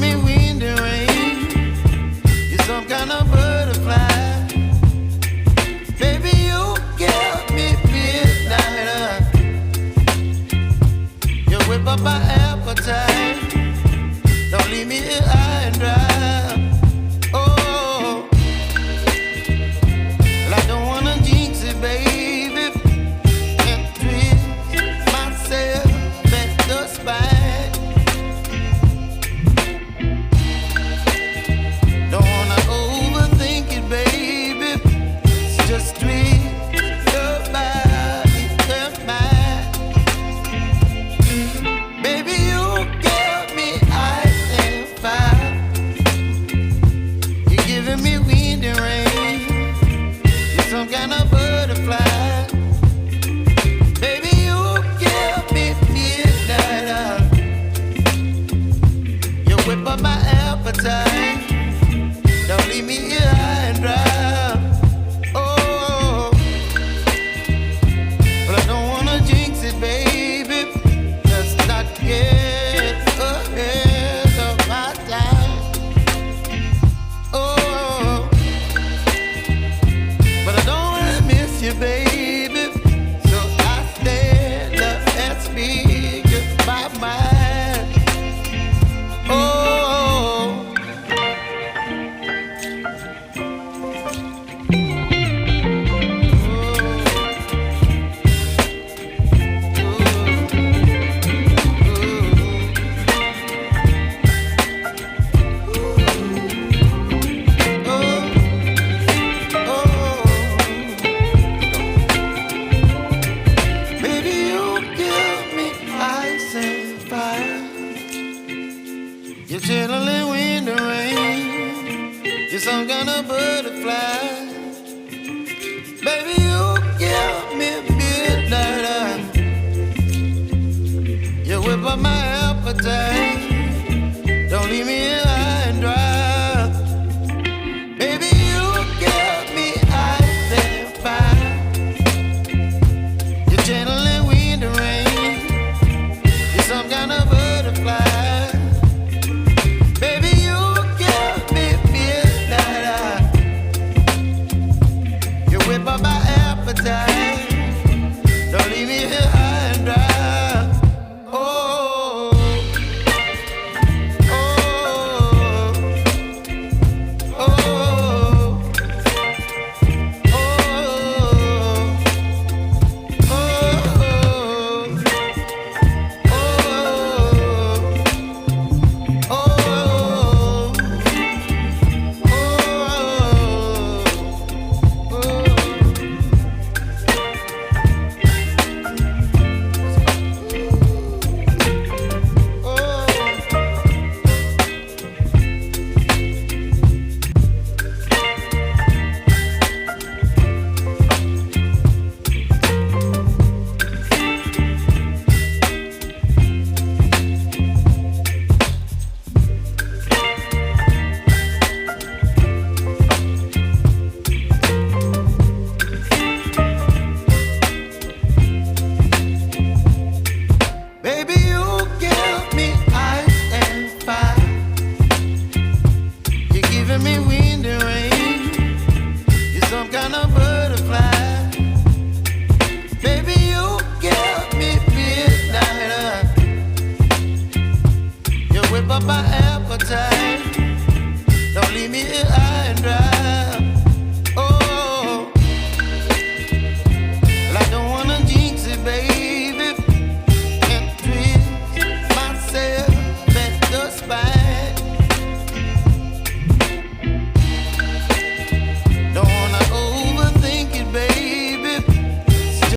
me wind and rain. You're some kind of butterfly. Baby, you give me midnight. You whip up my appetite. Don't leave me here high and dry. Oh, well, I don't wanna jinx it, baby, and twist myself at the spine. Don't wanna overthink it, baby. It's just twist your body and mine. Baby, you give me ice and fire. You're giving me wind and rain. You're some kind of butterfly. Baby, you give me midnight. You whip up my appetite. Don't leave me here high and dry. Oh, but I don't wanna jinx it, baby. Let's not get ahead of my time. Oh, but I don't wanna miss you, baby. So I stand up and speak my mind. Oh. Baby, you give me ice and fire. You're chilling wind and rain. You're some kind of butterfly. Baby, you give me midnight. You whip up my appetite.